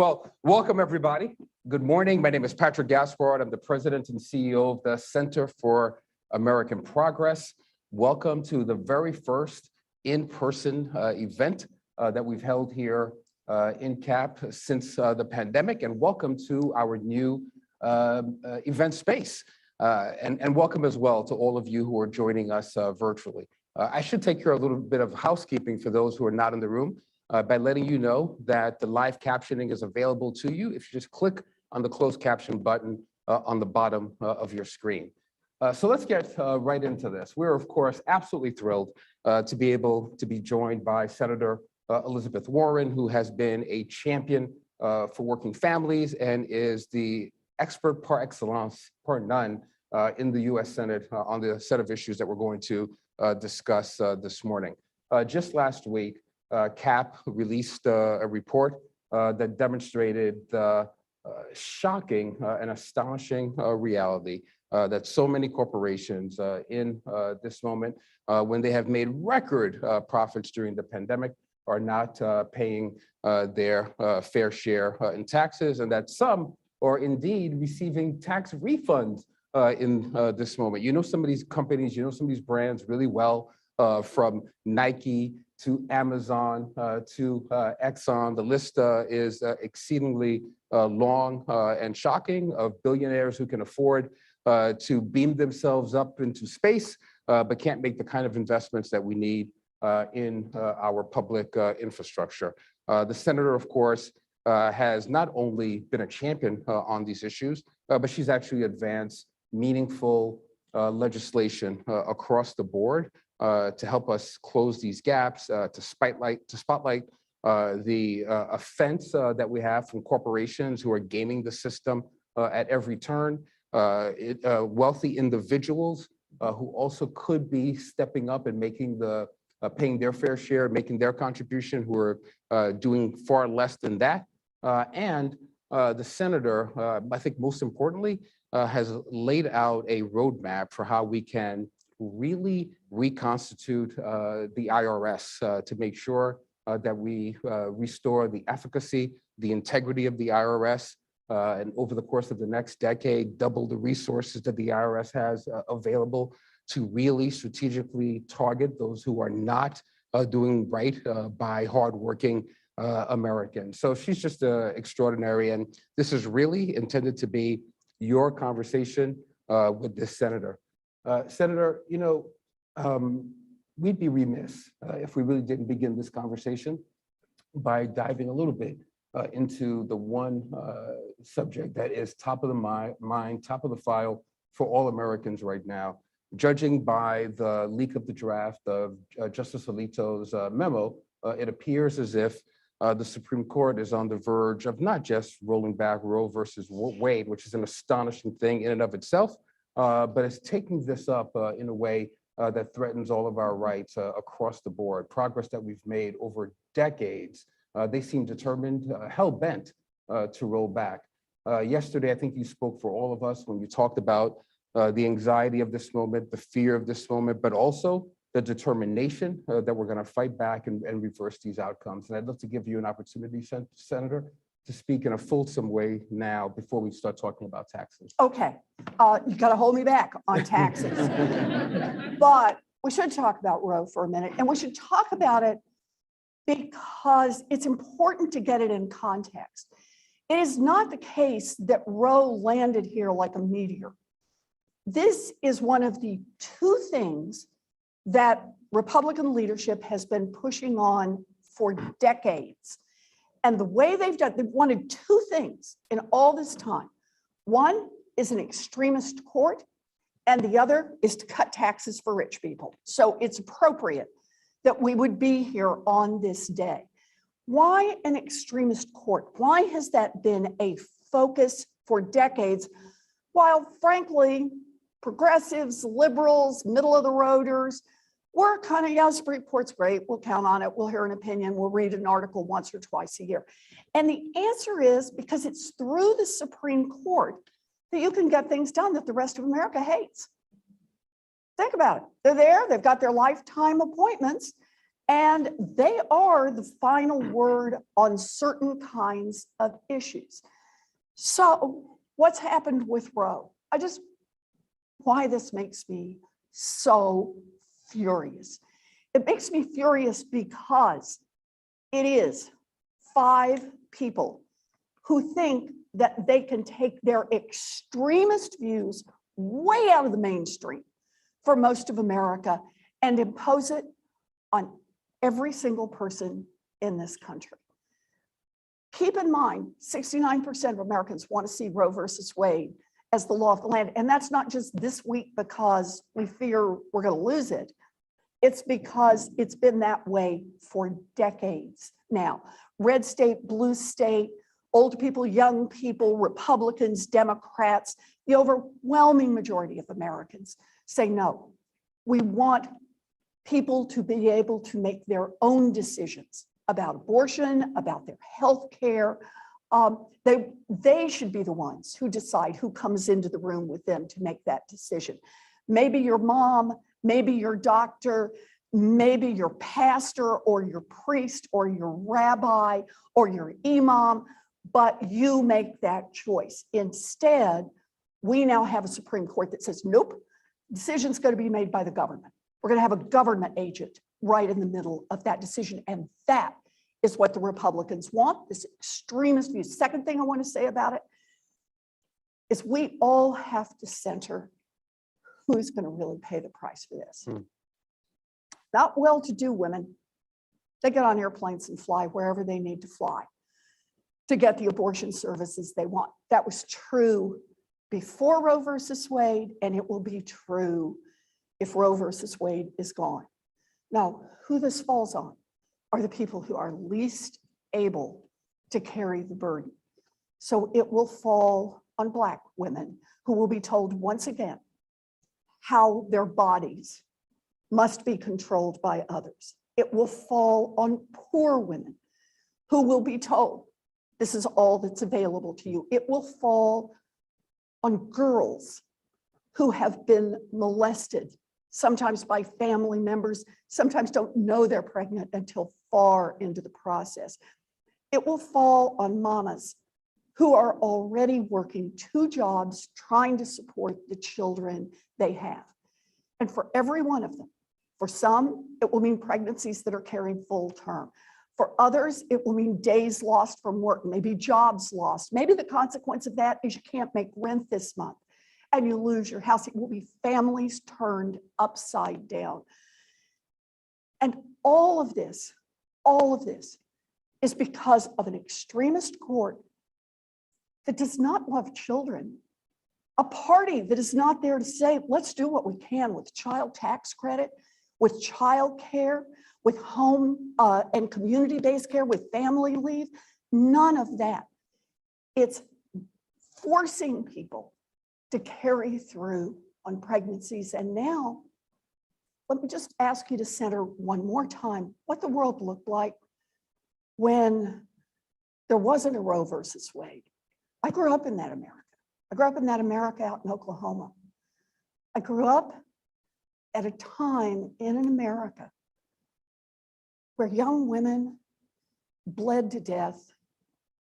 Well, welcome everybody. Good morning. My name is Patrick Gaspard. I'm the president and CEO of the Center for American Progress. Welcome to the very first in-person event that we've held here in CAP since the pandemic, and welcome to our new event space. And welcome as well to all of you who are joining us virtually. I should take care of a little bit of housekeeping for those who are not in the room. By letting you know that the live captioning is available to you if you just click on the closed caption button on the bottom of your screen. So let's get right into this. We're, of course, absolutely thrilled to be able to be joined by Senator Elizabeth Warren, who has been a champion for working families and is the expert par excellence, par none, in the U.S. Senate on the set of issues that we're going to discuss this morning. Just last week, CAP released a report that demonstrated the shocking and astonishing reality that so many corporations in this moment, when they have made record profits during the pandemic, are not paying their fair share in taxes, and that some are indeed receiving tax refunds in this moment. You know some of these companies, you know some of these brands really well, from Nike to Amazon, to Exxon. The list is exceedingly long and shocking, of billionaires who can afford to beam themselves up into space, but can't make the kind of investments that we need in our public infrastructure. The senator, of course, has not only been a champion on these issues, but she's actually advanced meaningful legislation across the board to help us close these gaps, to spotlight the offense that we have from corporations who are gaming the system at every turn, wealthy individuals who also could be stepping up and making paying their fair share, making their contribution, who are doing far less than that. And the senator, I think most importantly, has laid out a roadmap for how we can really reconstitute the IRS to make sure that we restore the efficacy, the integrity of the IRS, and over the course of the next decade, double the resources that the IRS has available to really strategically target those who are not doing right by hardworking Americans. So she's just extraordinary, and this is really intended to be your conversation with this senator. Senator, you know, we'd be remiss if we really didn't begin this conversation by diving a little bit into the one subject that is top of the mind, top of the file for all Americans right now. Judging by the leak of the draft of Justice Alito's memo, it appears as if the Supreme Court is on the verge of not just rolling back Roe versus Wade, which is an astonishing thing in and of itself, but it's taking this up in a way that threatens all of our rights across the board. Progress that we've made over decades, they seem determined, hell-bent to roll back. Yesterday, I think you spoke for all of us when you talked about the anxiety of this moment, the fear of this moment, but also the determination that we're going to fight back and reverse these outcomes. And I'd love to give you an opportunity, Senator, to speak in a fulsome way now before we start talking about taxes. Okay, you got to hold me back on taxes. But we should talk about Roe for a minute, and we should talk about it because it's important to get it in context. It is not the case that Roe landed here like a meteor. This is one of the two things that Republican leadership has been pushing on for decades. And the way they've wanted two things in all this time. One is an extremist court, and the other is to cut taxes for rich people. So it's appropriate that we would be here on this day. Why an extremist court? Why has that been a focus for decades? While frankly, progressives, liberals, middle of the roaders, we're kind of, yeah, the Supreme Court's great. We'll count on it. We'll hear an opinion. We'll read an article once or twice a year. And the answer is because it's through the Supreme Court that you can get things done that the rest of America hates. Think about it. They're there. They've got their lifetime appointments. And they are the final word on certain kinds of issues. So what's happened with Roe? Why this makes me so furious. It makes me furious because it is 5 people who think that they can take their extremist views way out of the mainstream for most of America and impose it on every single person in this country. Keep in mind, 69% of Americans want to see Roe versus Wade as the law of the land. And that's not just this week because we fear we're going to lose it. It's because it's been that way for decades now. Red state, blue state, old people, young people, Republicans, Democrats, the overwhelming majority of Americans say no. We want people to be able to make their own decisions about abortion, about their health care. They should be the ones who decide who comes into the room with them to make that decision. Maybe your mom, maybe your doctor, maybe your pastor or your priest or your rabbi or your imam, but you make that choice. Instead, we now have a Supreme Court that says, nope, decision's going to be made by the government. We're going to have a government agent right in the middle of that decision. And that is what the Republicans want, this extremist view. Second thing I want to say about it is we all have to center who's going to really pay the price for this. Not well-to-do women. They get on airplanes and fly wherever they need to fly to get the abortion services they want. That was true before Roe versus Wade, and it will be true if Roe versus Wade is gone. Now, who this falls on are the people who are least able to carry the burden. So it will fall on Black women who will be told once again how their bodies must be controlled by others. It will fall on poor women who will be told this is all that's available to you. It will fall on girls who have been molested, sometimes by family members, sometimes don't know they're pregnant until far into the process. It will fall on mamas who are already working 2 jobs trying to support the children they have. And for every one of them, for some, it will mean pregnancies that are carried full term. For others, it will mean days lost from work, maybe jobs lost. Maybe the consequence of that is you can't make rent this month and you lose your house. It will be families turned upside down. And all of this is because of an extremist court that does not love children, a party that is not there to say, let's do what we can with child tax credit, with child care, with home and community-based care, with family leave, none of that. It's forcing people to carry through on pregnancies. And now, let me just ask you to center one more time what the world looked like when there wasn't a Roe versus Wade. I grew up in that America. I grew up in that America out in Oklahoma. I grew up at a time in an America where young women bled to death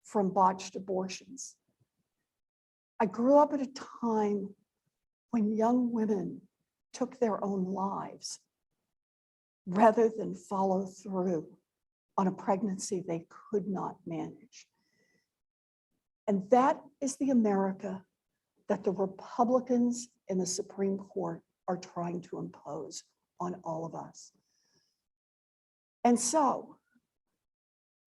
from botched abortions. I grew up at a time when young women took their own lives rather than follow through on a pregnancy they could not manage. And that is the America that the Republicans in the Supreme Court are trying to impose on all of us. And so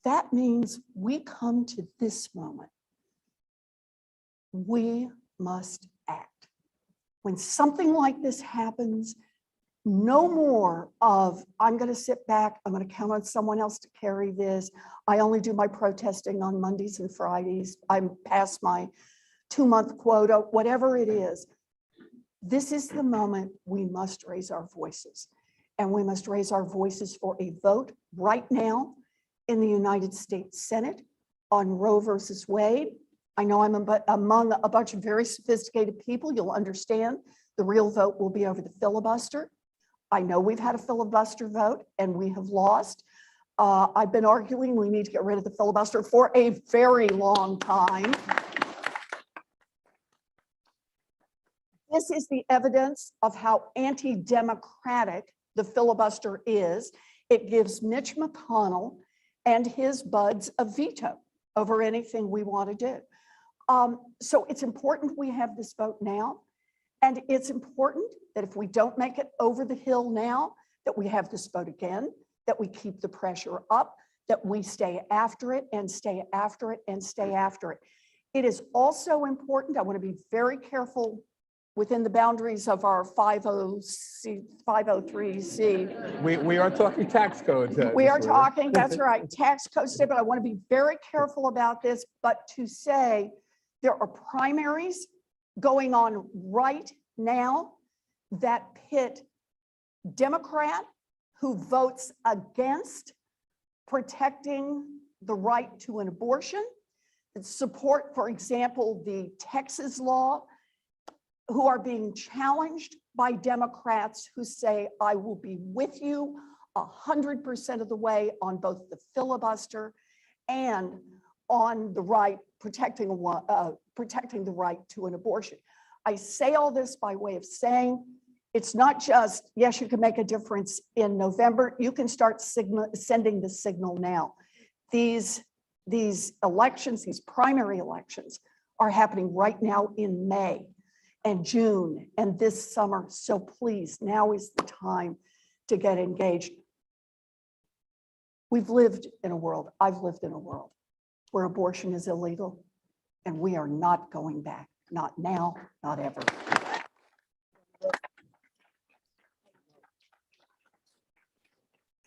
that means we come to this moment. We must act. When something like this happens, no more of, I'm going to sit back, I'm going to count on someone else to carry this. I only do my protesting on Mondays and Fridays. I'm past my 2-month quota, whatever it is. This is the moment we must raise our voices. And we must raise our voices for a vote right now in the United States Senate on Roe versus Wade. I know I'm among a bunch of very sophisticated people. You'll understand the real vote will be over the filibuster. I know we've had a filibuster vote and we have lost. I've been arguing we need to get rid of the filibuster for a very long time. This is the evidence of how anti-democratic the filibuster is. It gives Mitch McConnell and his buds a veto over anything we want to do. So it's important we have this vote now. And it's important that if we don't make it over the hill now, that we have this vote again, that we keep the pressure up, that we stay after it and stay after it and stay after it. It is also important, I want to be very careful within the boundaries of our 503C. We are talking tax code. We are talking, that's right, tax code today, but I want to be very careful about this, but to say there are primaries going on right now that pit Democrat who votes against protecting the right to an abortion, support, for example, the Texas law, who are being challenged by Democrats who say, I will be with you 100% of the way on both the filibuster and on the right, protecting the right to an abortion. I say all this by way of saying, it's not just, yes, you can make a difference in November, you can start sending the signal now. These elections, these primary elections are happening right now in May and June and this summer. So please, now is the time to get engaged. We've lived in a world, I've lived in a world where abortion is illegal, and we are not going back, not now, not ever.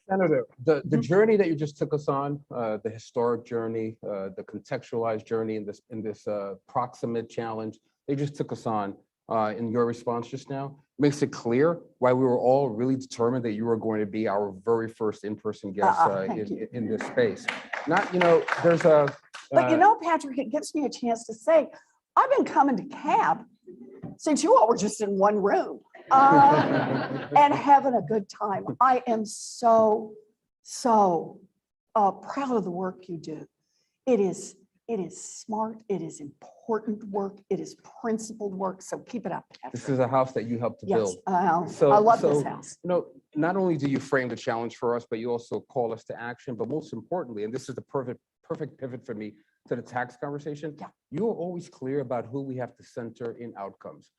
Senator, the journey that you just took us on, the historic journey, the contextualized journey in this proximate challenge, they just took us on in your response just now, makes it clear why we were all really determined that you were going to be our very first in-person guest in this space. Not, there's a... But Patrick, it gives me a chance to say, I've been coming to CAB since you all were just in one room and having a good time. I am so proud of the work you do. It is smart, it is important work, it is principled work, so keep it up, Patrick. This is a house that you helped to build. Yes, I love this house. Not only do you frame the challenge for us, but you also call us to action, but most importantly, and this is the perfect pivot for me to the tax conversation, you are always clear about who we have to center in outcomes.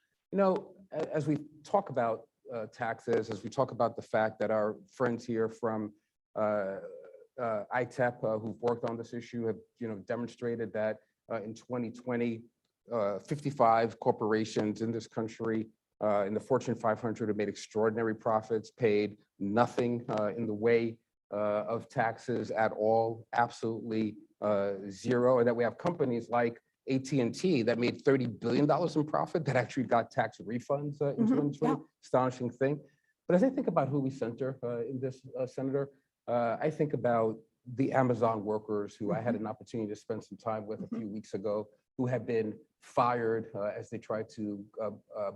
As we talk about taxes, as we talk about the fact that our friends here from ITEP who've worked on this issue have demonstrated that in 2020, 55 corporations in this country in the Fortune 500 have made extraordinary profits, paid nothing in the way of taxes at all, absolutely zero, and that we have companies like AT&T that made $30 billion in profit that actually got tax refunds in 2020, astonishing thing. But as I think about who we center in this, Senator, I think about the Amazon workers who I had an opportunity to spend some time with a few weeks ago, who have been fired as they try to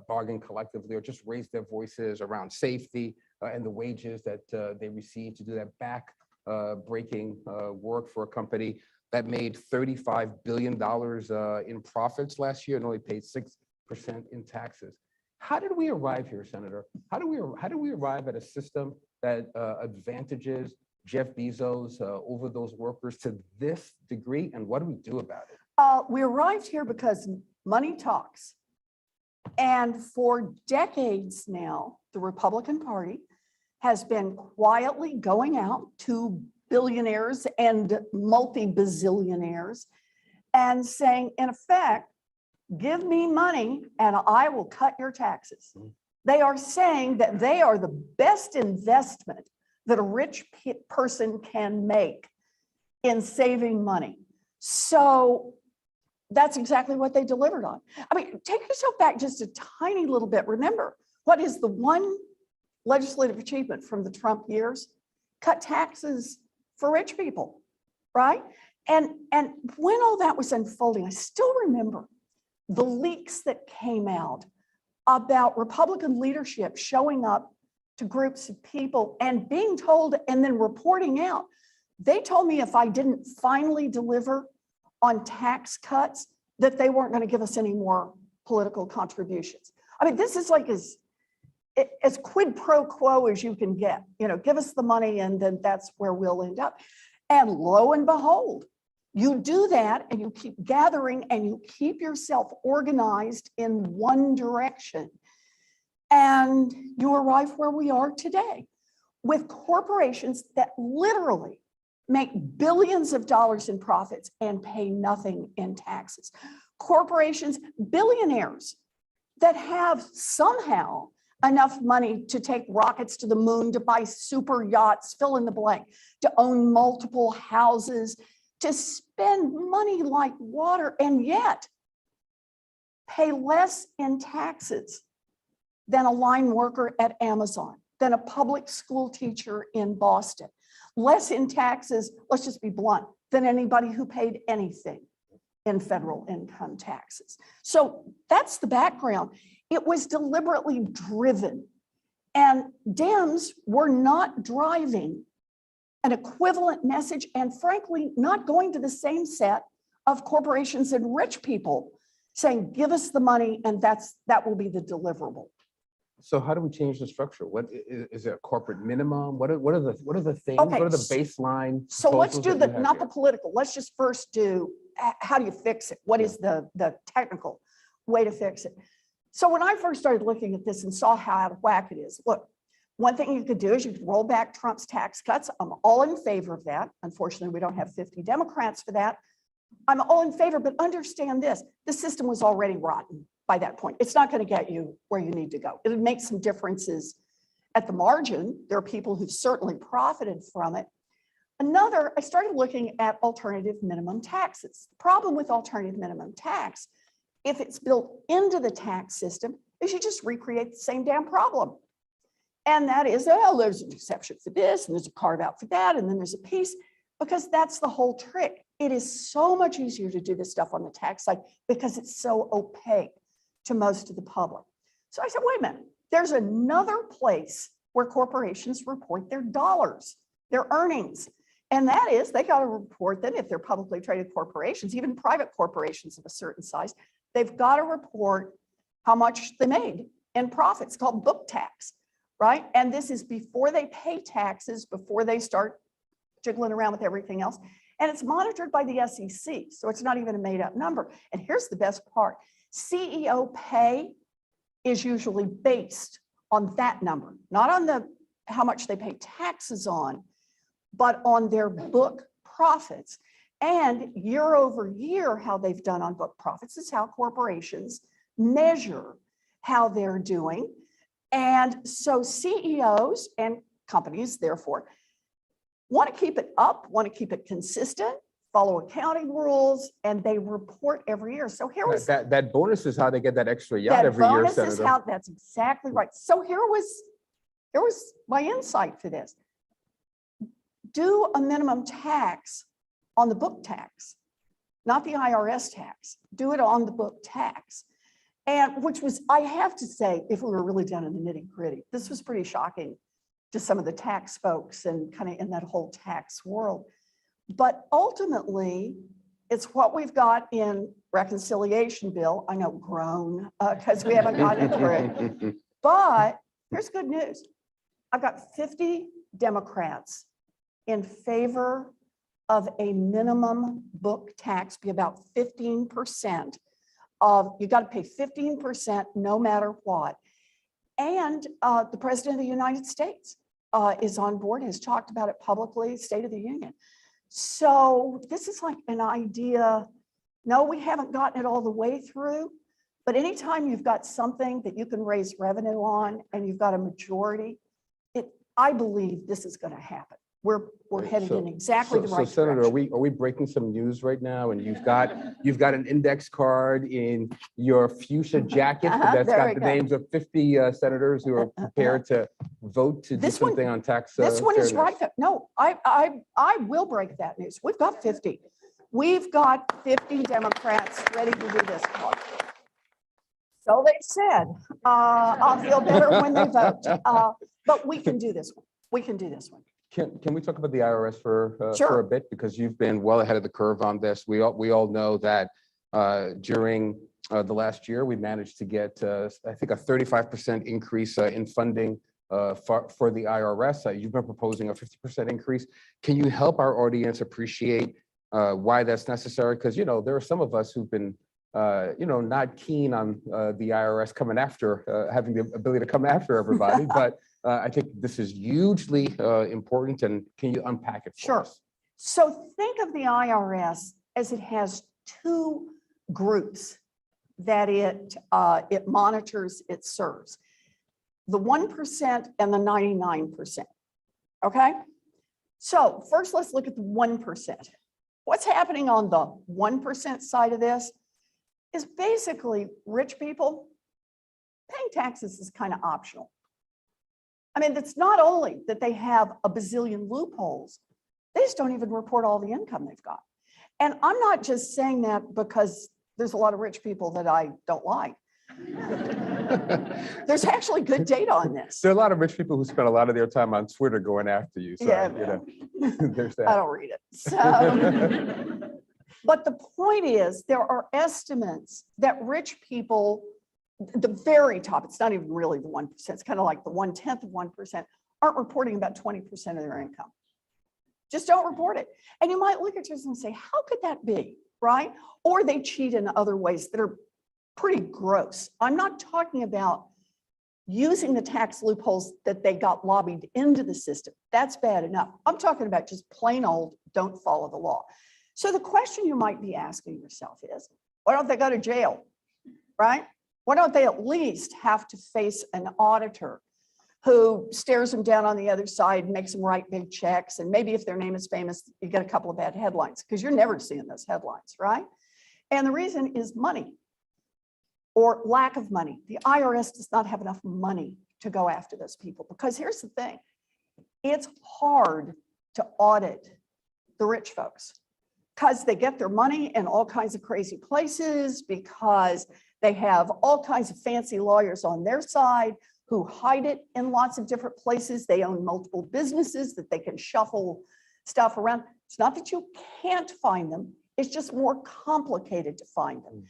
bargain collectively or just raise their voices around safety and the wages that they receive to do that back-breaking work for a company that made $35 billion in profits last year and only paid 6% in taxes. How did we arrive here, Senator? How do we arrive at a system that advantages Jeff Bezos over those workers to this degree, and what do we do about it? We arrived here because money talks. And for decades now, the Republican Party has been quietly going out to billionaires and multi-bazillionaires and saying, in effect, give me money and I will cut your taxes. They are saying that they are the best investment that a rich person can make in saving money. So that's exactly what they delivered on. I mean, take yourself back just a tiny little bit. Remember, what is the one legislative achievement from the Trump years? Cut taxes for rich people, right? And when all that was unfolding, I still remember the leaks that came out about Republican leadership showing up to groups of people and being told and then reporting out. They told me if I didn't finally deliver on tax cuts, that they weren't going to give us any more political contributions. I mean, this is like as quid pro quo as you can get. You know, give us the money and then that's where we'll end up. And lo and behold, you do that and you keep gathering and you keep yourself organized in one direction. And you arrive where we are today with corporations that literally make billions of dollars in profits and pay nothing in taxes. Corporations, billionaires that have somehow enough money to take rockets to the moon, to buy super yachts, fill in the blank, to own multiple houses, to spend money like water, and yet pay less in taxes than a line worker at Amazon, than a public school teacher in Boston, less in taxes, let's just be blunt, than anybody who paid anything in federal income taxes. So that's the background. It was deliberately driven, and Dems were not driving an equivalent message and frankly, not going to the same set of corporations and rich people saying, give us the money and that will be the deliverable. So how do we change the structure? What is there a corporate minimum? What are the things? Okay, What are the baseline? So let's do proposals that you have not here? the political. Let's just first do how do you fix it? What is the technical way to fix it? So when I first started looking at this and saw how out of whack it is, look, one thing you could do is you could roll back Trump's tax cuts. I'm all in favor of that. Unfortunately, we don't have 50 Democrats for that. I'm all in favor, but understand this, the system was already rotten by that point. It's not going to get you where you need to go. It'll make some differences at the margin. There are people who've certainly profited from it. Another, I started looking at alternative minimum taxes. The problem with alternative minimum tax, if it's built into the tax system, is you just recreate the same damn problem. And that is, oh, there's an exception for this, and there's a carve out for that, and then there's a piece, because that's the whole trick. It is so much easier to do this stuff on the tax side because it's so opaque to most of the public. So I said, wait a minute, there's another place where corporations report their dollars, their earnings. And that is, they got to report them if they're publicly traded corporations, even private corporations of a certain size, they've got to report how much they made in profits, called book tax, right? And this is before they pay taxes, before they start jiggling around with everything else. And it's monitored by the SEC. So it's not even a made up number. And here's the best part. CEO pay is usually based on that number, not on how much they pay taxes on, but on their book profits. And year over year, how they've done on book profits is how corporations measure how they're doing. And so CEOs and companies, therefore, want to keep it up, want to keep it consistent, follow accounting rules, and they report every year. So here was that bonus is how they get that extra yacht every year, bonus is Senator. how, that's exactly right. So here was my insight for this. Do a minimum tax on the book tax, not the IRS tax. Do it on the book tax. And which was, I have to say, if we were really down in the nitty gritty, this was pretty shocking to some of the tax folks and kind of in that whole tax world. But ultimately, it's what we've got in reconciliation bill. I know, groan, because we haven't gotten it through. But here's good news. I've got 50 Democrats in favor of a minimum book tax, be about 15% of, you got to pay 15% no matter what. And the President of the United States is on board, has talked about it publicly, State of the Union. So this is like an idea. No, we haven't gotten it all the way through, but anytime you've got something that you can raise revenue on and you've got a majority, I believe this is going to happen. We're headed in exactly the right direction. So, Senator, are we breaking some news right now? And you've got an index card in your fuchsia jacket that's got the names of 50 senators who are prepared to vote to do something on tax. This one is right. No, I will break that news. We've got 50. We've got 50 Democrats ready to do this part. So they said, I'll feel better when they vote. But we can do this one. We can do this one. Can we talk about the IRS for Sure. a bit? Because you've been well ahead of the curve on this. We all know that during the last year, we managed to get, I think, a 35% increase in funding for the IRS. You've been proposing a 50% increase. Can you help our audience appreciate why that's necessary? Because, you know, there are some of us who've been, you know, not keen on the IRS coming after, having the ability to come after everybody. But I think this is hugely important. And can you unpack it for us? So think of the IRS as it has two groups that it monitors, it serves. The 1% and the 99%. Okay. So first, let's look at the 1%. What's happening on the 1% side of this is basically rich people paying taxes is kind of optional. I mean, it's not only that they have a bazillion loopholes, they just don't even report all the income they've got. And I'm not just saying that because there's a lot of rich people that I don't like. There's actually good data on this. There are a lot of rich people who spend a lot of their time on Twitter going after you. So, Yeah, you know, there's that. I don't read it. So, but the point is, there are estimates that rich people, the very top, it's not even really the 1%, it's kind of like the 1/10 of 1%, aren't reporting about 20% of their income. Just don't report it. And you might look at yours and say, how could that be, right? Or they cheat in other ways that are pretty gross. I'm not talking about using the tax loopholes that they got lobbied into the system. That's bad enough. I'm talking about just plain old don't follow the law. So the question you might be asking yourself is, why don't they go to jail, right? Why don't they at least have to face an auditor who stares them down on the other side, makes them write big checks, and maybe if their name is famous, you get a couple of bad headlines because you're never seeing those headlines, right? And the reason is money or lack of money. The IRS does not have enough money to go after those people because here's the thing, it's hard to audit the rich folks because they get their money in all kinds of crazy places, because they have all kinds of fancy lawyers on their side who hide it in lots of different places. They own multiple businesses that they can shuffle stuff around. It's not that you can't find them, it's just more complicated to find them.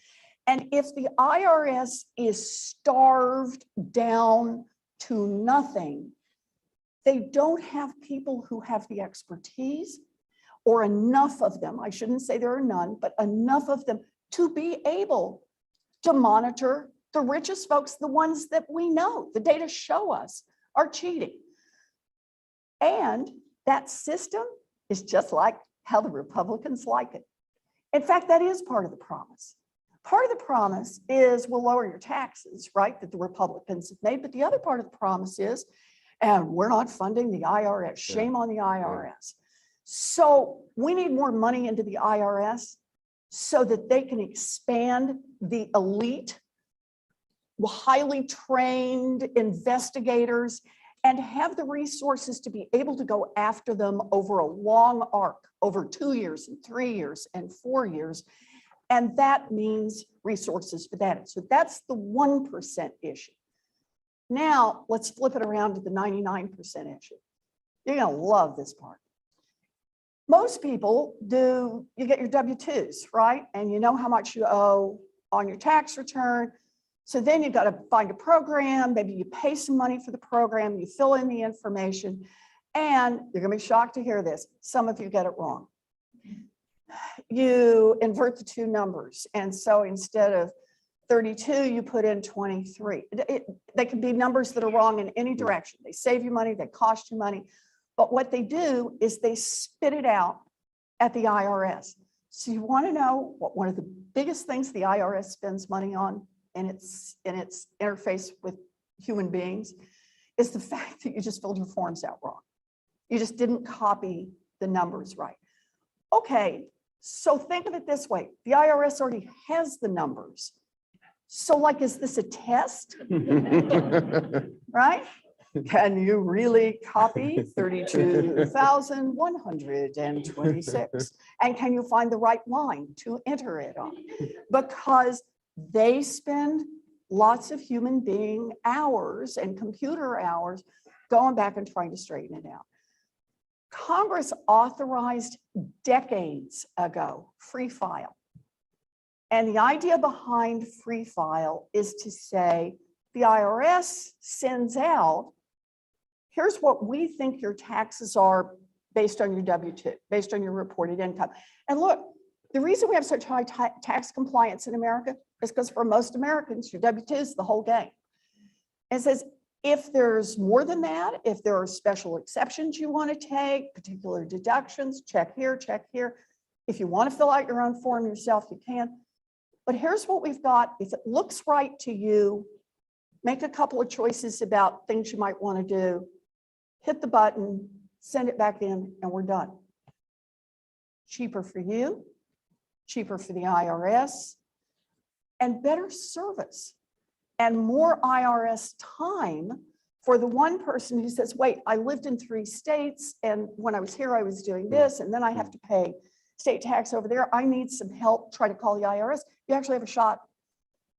And if the IRS is starved down to nothing, they don't have people who have the expertise or enough of them. I shouldn't say there are none, but enough of them to be able to monitor the richest folks, the ones that we know, the data show us are cheating. And that system is just like how the Republicans like it. In fact, that is part of the promise. Part of the promise is we'll lower your taxes, right, that the Republicans have made. But the other part of the promise is, and we're not funding the IRS. Shame on the IRS. So we need more money into the IRS so that they can expand the elite, highly trained investigators, and have the resources to be able to go after them over a long arc, over 2 years and 3 years and 4 years. And that means resources for that. So that's the 1% issue. Now let's flip it around to the 99% issue. You're gonna love this part. Most people do, you get your W-2s, right? And you know how much you owe on your tax return. So then you got to find a program, maybe you pay some money for the program, you fill in the information, and you're gonna be shocked to hear this. Some of you get it wrong. You invert the two numbers. And so instead of 32, you put in 23. They can be numbers that are wrong in any direction. They save you money, they cost you money. But what they do is they spit it out at the IRS. So you want to know what one of the biggest things the IRS spends money on in its interface with human beings is the fact that you just filled your forms out wrong. You just didn't copy the numbers right. Okay, so think of it this way. The IRS already has the numbers. So like, is this a test? Right? Can you really copy 32,126? And can you find the right line to enter it on? Because they spend lots of human being hours and computer hours going back and trying to straighten it out. Congress authorized decades ago free file. And the idea behind free file is to say the IRS sends out, here's what we think your taxes are based on your W-2, based on your reported income. And look, the reason we have such high tax compliance in America is because for most Americans, your W-2 is the whole game. And it says, if there's more than that, if there are special exceptions you want to take, particular deductions, check here, check here. If you want to fill out your own form yourself, you can. But here's what we've got. If it looks right to you, make a couple of choices about things you might want to do, hit the button, send it back in, and we're done. Cheaper for you, cheaper for the IRS, and better service, and more IRS time for the one person who says, wait, I lived in 3 states, and when I was here, I was doing this, and then I have to pay state tax over there. I need some help, try to call the IRS. You actually have a shot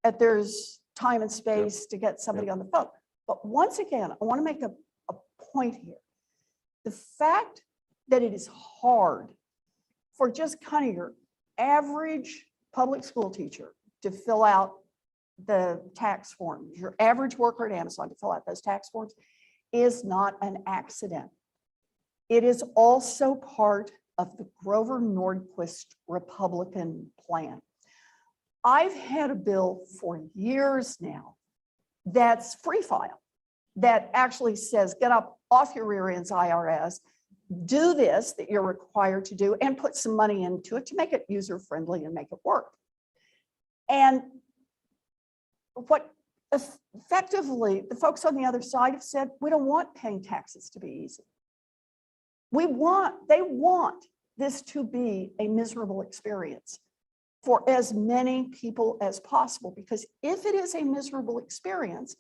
at there's time and space to get somebody on the phone. But once again, I want to make a point here. The fact that it is hard for just kind of your average public school teacher to fill out the tax forms, your average worker at Amazon to fill out those tax forms, is not an accident. It is also part of the Grover Nordquist Republican plan. I've had a bill for years now that's free file, that actually says, get up off your rear ends, IRS, do this that you're required to do, and put some money into it to make it user-friendly and make it work. And what effectively the folks on the other side have said, we don't want paying taxes to be easy. They want this to be a miserable experience for as many people as possible, because if it is a miserable experience,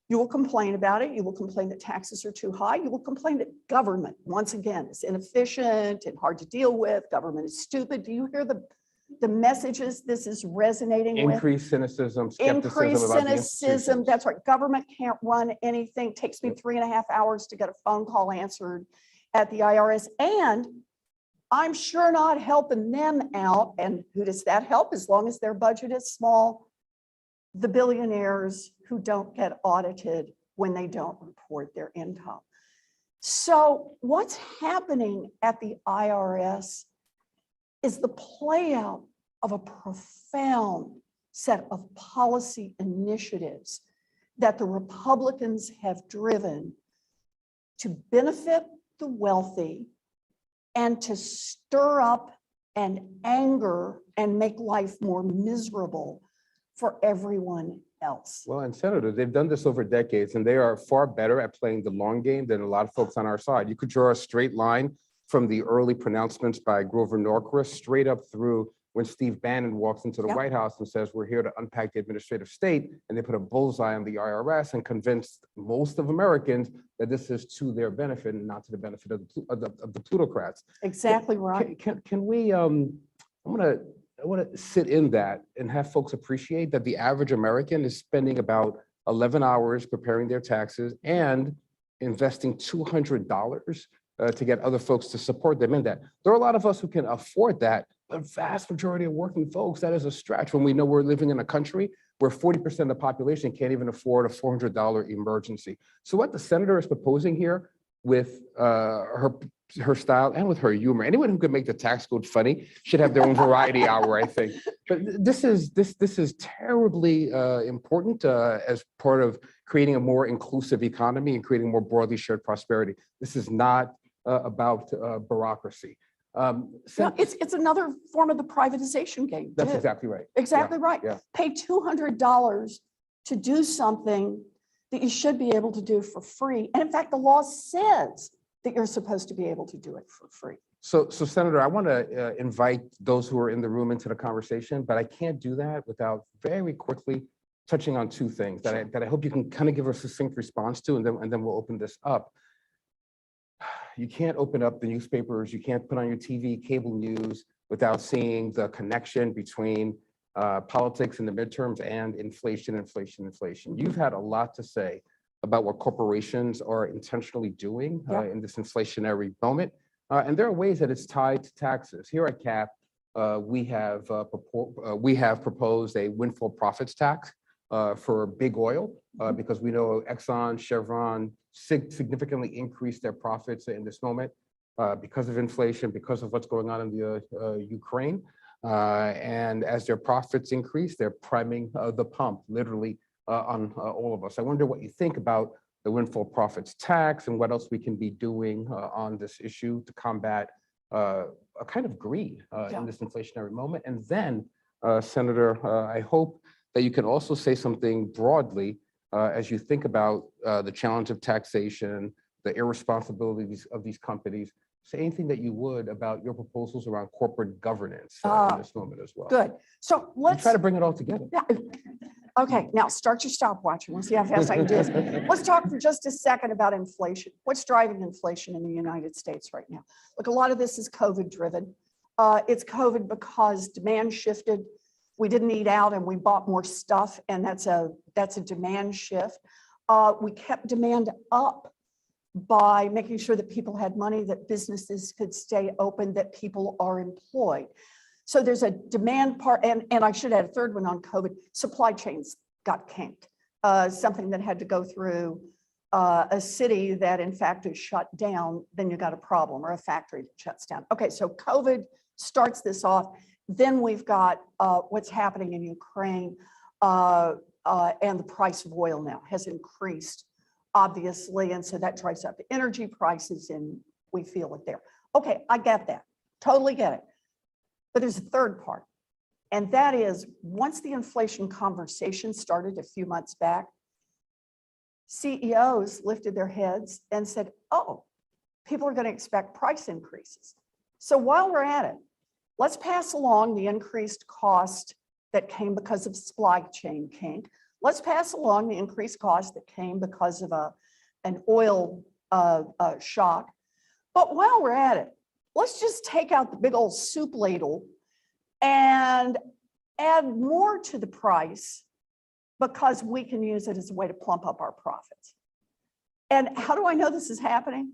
you will complain about it. You will complain that taxes are too high. You will complain that government, once again, is inefficient and hard to deal with. Government is stupid. Do you hear the messages this is resonating with? Increased cynicism, Increased skepticism about the cynicism. institutions. That's right. Government can't run anything. It takes me 3.5 hours to get a phone call answered at the IRS. And I'm sure not helping them out. And who does that help? As long as their budget is small, the billionaires who don't get audited when they don't report their income. So what's happening at the IRS is the play out of a profound set of policy initiatives that the Republicans have driven to benefit the wealthy and to stir up and anger and make life more miserable for everyone else. Well, and Senator, they've done this over decades, and they are far better at playing the long game than a lot of folks on our side. You could draw a straight line from the early pronouncements by Grover Norquist straight up through when Steve Bannon walks into the White House and says, we're here to unpack the administrative state, and they put a bullseye on the IRS and convinced most of Americans that this is to their benefit and not to the benefit of the plutocrats. Exactly right. Can we, I want to sit in that and have folks appreciate that the average American is spending about 11 hours preparing their taxes and investing $200 to get other folks to support them in that. There are a lot of us who can afford that, but vast majority of working folks, that is a stretch when we know we're living in a country where 40% of the population can't even afford a $400 emergency. So what the senator is proposing here with her style and with her humor, anyone who can make the tax code funny should have their own variety hour, I think. But this is terribly important as part of creating a more inclusive economy and creating more broadly shared prosperity. This is not about bureaucracy. It's another form of the privatization game. That's exactly right. Exactly right. Yeah. Pay $200 to do something that you should be able to do for free. And in fact, the law says that you're supposed to be able to do it for free. So Senator, I want to invite those who are in the room into the conversation, but I can't do that without very quickly touching on two things that I hope you can kind of give a succinct response to, and then we'll open this up. You can't open up the newspapers, you can't put on your TV, cable news without seeing the connection between politics in the midterms, and inflation, inflation, inflation. You've had a lot to say about what corporations are intentionally doing in this inflationary moment. And there are ways that it's tied to taxes. Here at CAP, we have proposed a windfall profits tax for big oil because we know Exxon, Chevron significantly increased their profits in this moment because of inflation, because of what's going on in the Ukraine. And as their profits increase, they're priming the pump, literally, on all of us. I wonder what you think about the windfall profits tax and what else we can be doing on this issue to combat a kind of greed in this inflationary moment. And then, Senator, I hope that you can also say something broadly as you think about the challenge of taxation, the irresponsibilities of these companies. Say anything that you would about your proposals around corporate governance in this moment as well. Good. So let's try to bring it all together. Yeah. Okay, now start your stopwatch and we'll see how fast I can do this. Let's talk for just a second about inflation. What's driving inflation in the United States right now? Look, a lot of this is COVID driven. It's COVID because demand shifted. We didn't eat out and we bought more stuff, and that's a demand shift. We kept demand up by making sure that people had money, that businesses could stay open, that people are employed. So there's a demand part, and I should add a third one on COVID. Supply chains got kinked, something that had to go through a city that in fact is shut down, then you got a problem, or a factory that shuts down. Okay, so COVID starts this off. Then we've got what's happening in Ukraine, and the price of oil now has increased, obviously, and so that drives up energy prices, and we feel it there. Okay, I get that, totally get it. But there's a third part, and that is once the inflation conversation started a few months back, CEOs lifted their heads and said, oh, people are going to expect price increases. So while we're at it, let's pass along the increased cost that came because of supply chain kink. Let's pass along the increased cost that came because of an oil shock. But while we're at it, let's just take out the big old soup ladle and add more to the price because we can use it as a way to plump up our profits. And how do I know this is happening?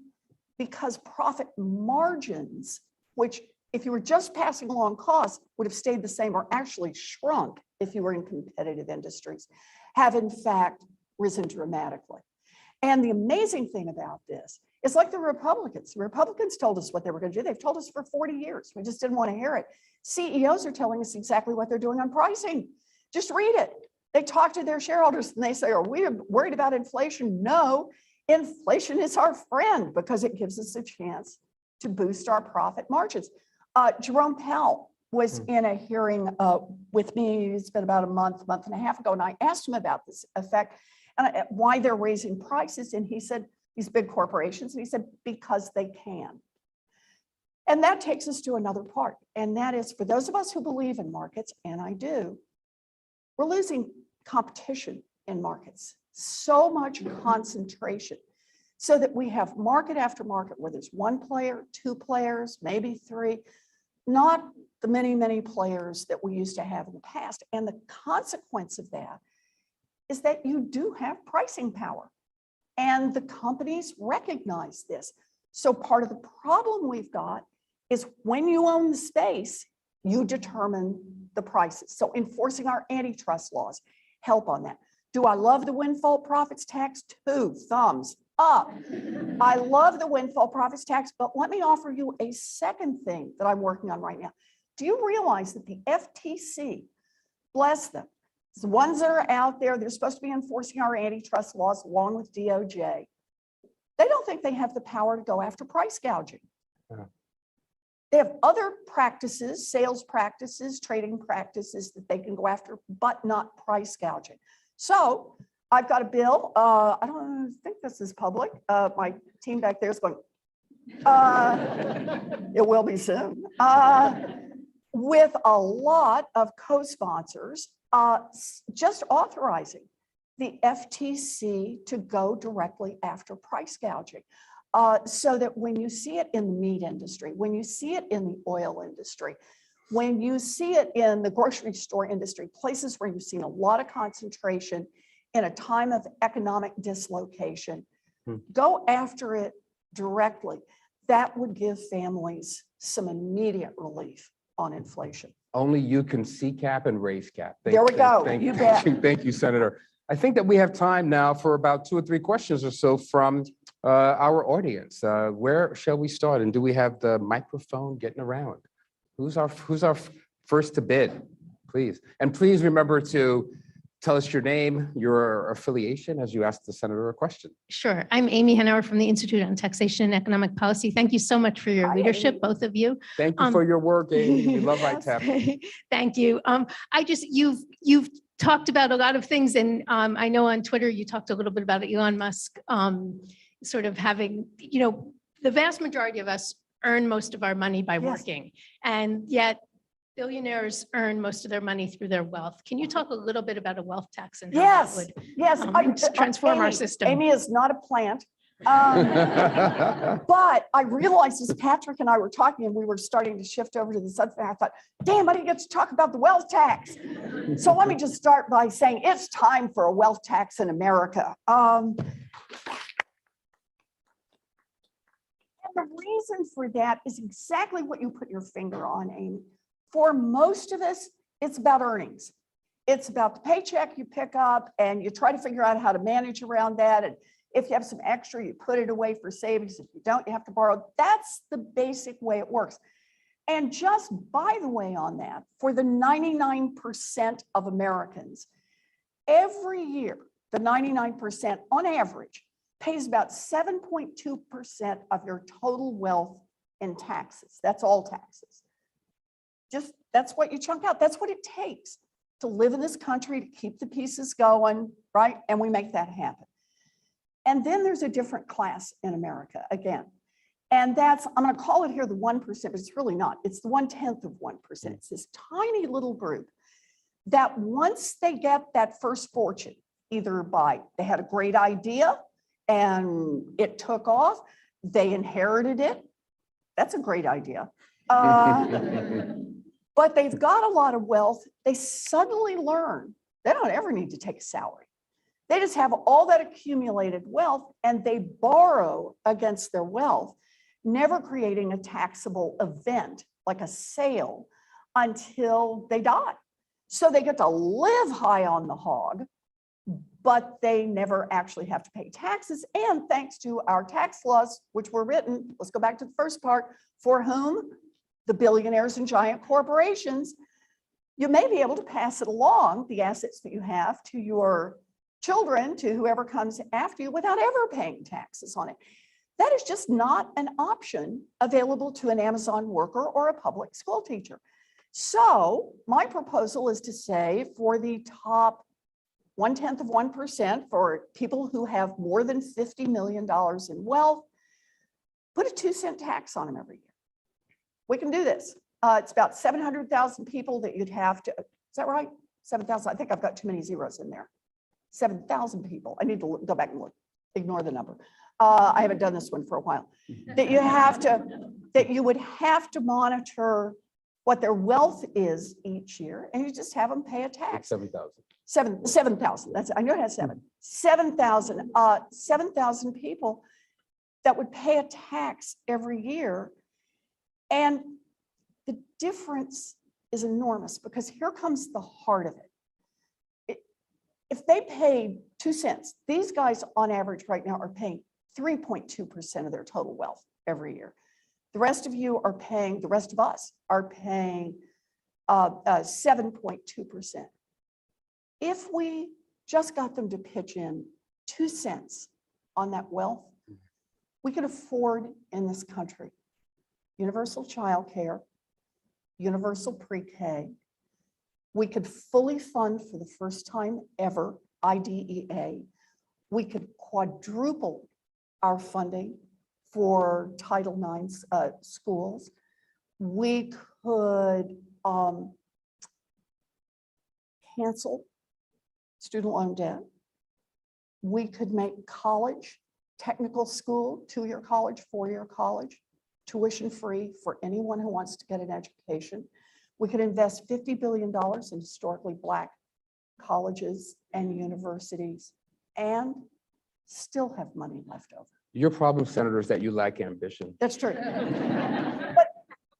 Because profit margins, which if you were just passing along costs, would have stayed the same or actually shrunk if you were in competitive industries, have in fact risen dramatically. And the amazing thing about this is like the Republicans. The Republicans told us what they were going to do. They've told us for 40 years. We just didn't want to hear it. CEOs are telling us exactly what they're doing on pricing. Just read it. They talk to their shareholders and they say, are we worried about inflation? No, inflation is our friend because it gives us a chance to boost our profit margins. Jerome Powell was in a hearing with me. It's been about a month and a half ago, and I asked him about this effect and why they're raising prices. And he said, these big corporations, and he said, because they can. And that takes us to another part. And that is for those of us who believe in markets, and I do, we're losing competition in markets. So much concentration so that we have market after market where there's one player, two players, maybe three, not the many, many players that we used to have in the past. And the consequence of that is that you do have pricing power. And the companies recognize this. So part of the problem we've got is when you own the space, you determine the prices. So enforcing our antitrust laws help on that. Do I love the windfall profits tax? 2 thumbs up. I love the windfall profits tax, but let me offer you a second thing that I'm working on right now. Do you realize that the FTC, bless them, the ones that are out there, they're supposed to be enforcing our antitrust laws along with DOJ. They don't think they have the power to go after price gouging. Yeah. They have other practices, sales practices, trading practices that they can go after, but not price gouging. So I've got a bill. I don't think this is public. My team back there is going, it will be soon. With a lot of co-sponsors, just authorizing the FTC to go directly after price gouging. So that when you see it in the meat industry, when you see it in the oil industry, When you see it in the grocery store industry, places where you've seen a lot of concentration in a time of economic dislocation, go after it directly. That would give families some immediate relief on inflation. Only you can see cap and raise cap. There we go. Thank You bet. Thank you, Senator. I think that we have time now for about 2 or 3 questions or so from our audience. Where shall we start? And do we have the microphone getting around? Who's our first to bid, please? And please remember to tell us your name, your affiliation as you ask the senator a question. Sure. I'm Amy Henauer from the Institute on Taxation and Economic Policy. Thank you so much for your Hi, leadership, Amy. both of you. Thank you for your work, Amy. We love Yes. ITAP. Thank you. You've talked about a lot of things, and I know on Twitter you talked a little bit about Elon Musk sort of having, the vast majority of us earn most of our money by Yes. working, and yet billionaires earn most of their money through their wealth. Can you talk a little bit about a wealth tax and how that Yes, would yes. transform our Amy, system? Amy is not a plant. But I realized as Patrick and I were talking and we were starting to shift over to the subject, I thought, damn, I didn't get to talk about the wealth tax. So let me just start by saying it's time for a wealth tax in America. And the reason for that is exactly what you put your finger on, Amy. For most of us, it's about earnings. It's about the paycheck you pick up and you try to figure out how to manage around that. And if you have some extra, you put it away for savings. If you don't, you have to borrow. That's the basic way it works. And just by the way on that, for the 99% of Americans, every year, the 99% on average pays about 7.2% of your total wealth in taxes. That's all taxes. Just that's what you chunk out. That's what it takes to live in this country, to keep the pieces going, right? And we make that happen. And then there's a different class in America again. And that's, I'm going to call it here the 1%, but it's really not. It's the 1/10 of 1%. It's this tiny little group that once they get that first fortune, either by they had a great idea and it took off, they inherited it. That's a great idea. But they've got a lot of wealth. They suddenly learn they don't ever need to take a salary. They just have all that accumulated wealth and they borrow against their wealth, never creating a taxable event like a sale until they die. So they get to live high on the hog, but they never actually have to pay taxes. And thanks to our tax laws, which were written, let's go back to the first part, for whom? The billionaires and giant corporations. You may be able to pass it along, the assets that you have, to your children, to whoever comes after you, without ever paying taxes on it. That is just not an option available to an Amazon worker or a public school teacher. So my proposal is to say for the top 1/10 of 1%, for people who have more than $50 million in wealth, put a 2-cent tax on them every year. We can do this. It's about 700,000 people that you'd have to, is that right? 7,000, I think I've got too many zeros in there. 7,000 people. I need to go back and look, ignore the number. I haven't done this one for a while. That you would have to monitor what their wealth is each year, and you just have them pay a tax. 7,000. 7,000. That's, I know it has 7,000 people that would pay a tax every year. And the difference is enormous because here comes the heart of it. If they paid 2 cents, these guys on average right now are paying 3.2% of their total wealth every year. The rest of you are paying, the rest of us are paying 7.2%. If we just got them to pitch in 2 cents on that wealth, we could afford in this country universal childcare, universal pre-K. We could fully fund for the first time ever IDEA. We could quadruple our funding for Title IX schools. We could cancel student loan debt. We could make college, technical school, 2-year college, 4-year college, tuition free for anyone who wants to get an education. We could invest $50 billion in historically Black colleges and universities and still have money left over. Your problem, Senator, is that you lack ambition. That's true.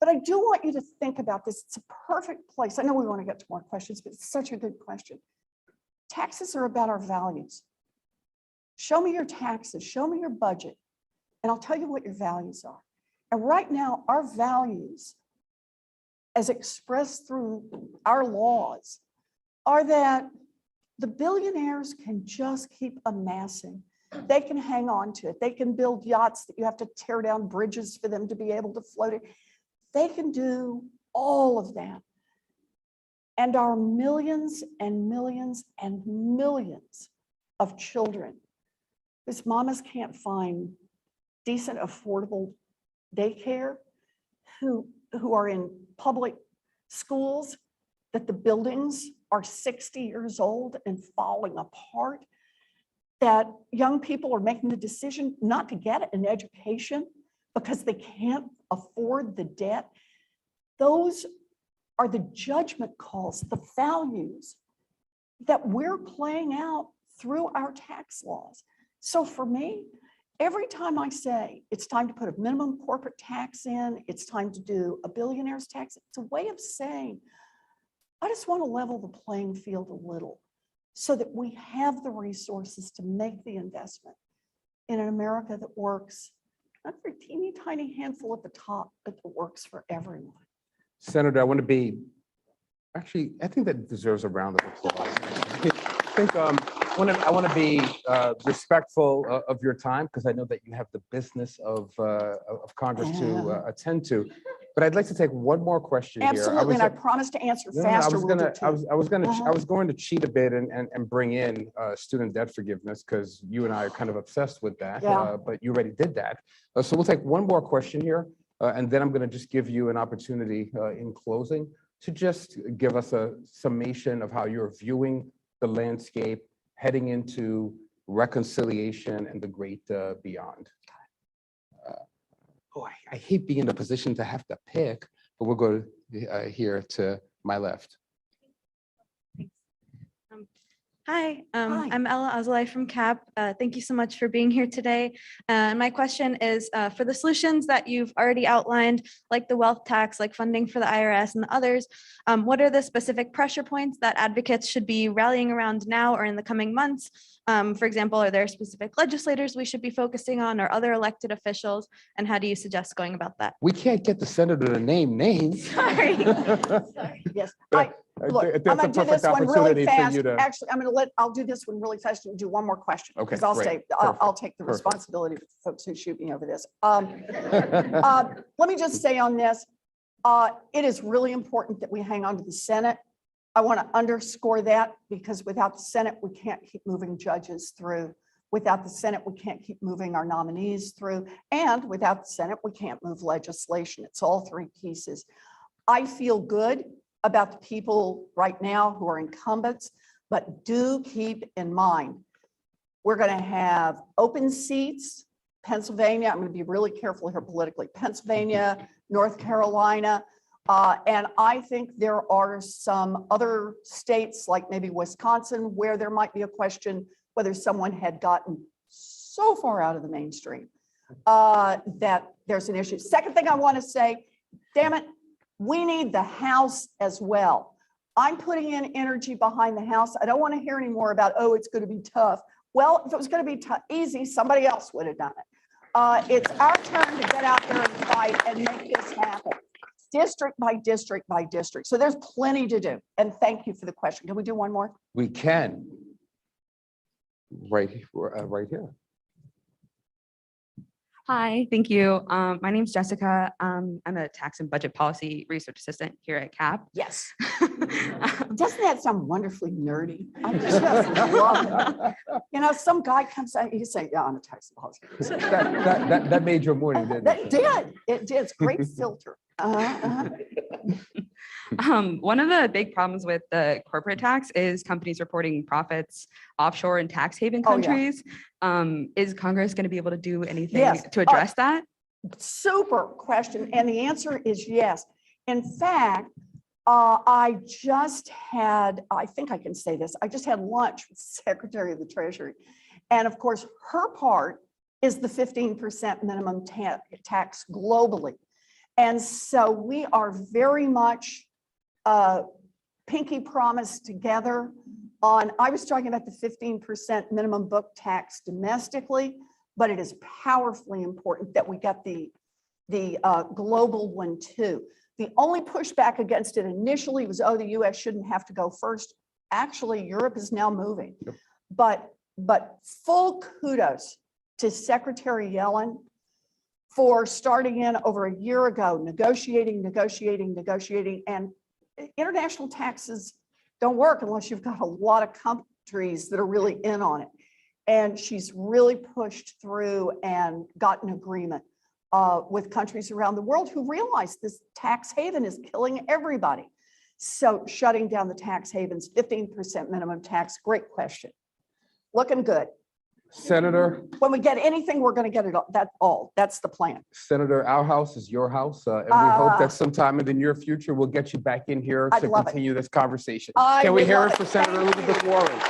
But I do want you to think about this. It's a perfect place. I know we want to get to more questions, but it's such a good question. Taxes are about our values. Show me your taxes, show me your budget, and I'll tell you what your values are. And right now, our values, as expressed through our laws, are that the billionaires can just keep amassing. They can hang on to it. They can build yachts that you have to tear down bridges for them to be able to float it. They can do all of that. And our millions and millions and millions of children whose mamas can't find decent, affordable daycare, who are in public schools, that the buildings are 60 years old and falling apart, that young people are making the decision not to get an education because they can't afford the debt. Those are the judgment calls, the values that we're playing out through our tax laws. So for me, every time I say it's time to put a minimum corporate tax in, it's time to do a billionaire's tax, it's a way of saying, I just want to level the playing field a little so that we have the resources to make the investment in an America that works, not for a teeny tiny handful at the top, but that works for everyone. Senator, I want to be, actually, I think that deserves a round of applause. I think I want to be respectful of your time because I know that you have the business of Congress to attend to. But I'd like to take one more question here. Absolutely, and I promise to answer faster. I was going to cheat a bit and bring in student debt forgiveness because you and I are kind of obsessed with that. Yeah. But you already did that. So we'll take one more question here, and then I'm going to just give you an opportunity in closing to just give us a summation of how you're viewing the landscape heading into reconciliation and the great beyond. I hate being in a position to have to pick, but we'll go here to my left. Hi, Hi. I'm Ella Azalai from CAP. Thank you so much for being here today. My question is for the solutions that you've already outlined, like the wealth tax, like funding for the IRS and the others, what are the specific pressure points that advocates should be rallying around now or in the coming months? For example, are there specific legislators we should be focusing on or other elected officials? And how do you suggest going about that? We can't get the senator to name names. Sorry. Yes, Look, I'm gonna do this one really fast. Actually, I'll do this one really fast and do one more question. Okay, Because great. I'll take the Perfect. responsibility for folks who shoot me over this. Let me just say on this, it is really important that we hang on to the Senate. I want to underscore that because without the Senate, we can't keep moving judges through. Without the Senate, we can't keep moving our nominees through. And without the Senate, we can't move legislation. It's all three pieces. I feel good about the people right now who are incumbents, but do keep in mind, we're going to have open seats, Pennsylvania. I'm going to be really careful here politically, Pennsylvania, North Carolina. And I think there are some other states like maybe Wisconsin where there might be a question whether someone had gotten so far out of the mainstream that there's an issue. Second thing I want to say, damn it, we need the House as well. I'm putting in energy behind the House. I don't want to hear any more about, oh, it's going to be tough. Well, if it was going to be easy, somebody else would have done it. It's our turn to get out there and fight and make this happen. District by district by district. So there's plenty to do. And thank you for the question. Can we do one more? We can. Right here. Hi, thank you. My name is Jessica. I'm a tax and budget policy research assistant here at CAP. Yes. Doesn't that sound wonderfully nerdy? I just love it. You know, some guy comes out, you say, yeah, I'm a tax and policy research. That made your morning, didn't it? That did. It did. It's a great filter. One of the big problems with the corporate tax is companies reporting profits offshore in tax haven Oh, yeah. countries. Is Congress going to be able to do anything Yes. to address that? Super question. And the answer is yes. In fact, I just had, I think I can say this, I just had lunch with Secretary of the Treasury. And of course, her part is the 15% minimum tax globally. And so we are very much pinky promise together on, I was talking about the 15% minimum book tax domestically, but it is powerfully important that we get the global one too. The only pushback against it initially was, oh, the US shouldn't have to go first. Actually, Europe is now moving. Yep. But full kudos to Secretary Yellen for starting in over a year ago, negotiating, and international taxes don't work unless you've got a lot of countries that are really in on it. And she's really pushed through and got an agreement with countries around the world who realize this tax haven is killing everybody. So shutting down the tax havens, 15% minimum tax, great question. Looking good. Senator, When we get anything, we're going to get it all. That's the plan. Senator, our house is your house. And we hope that sometime in the near future, we'll get you back in here I'd to love it. continue this conversation. I Can we would hear love it for it. Senator Thank Elizabeth you. Warren?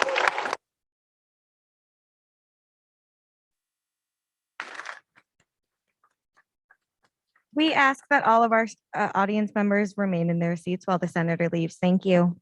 We ask that all of our audience members remain in their seats while the senator leaves. Thank you.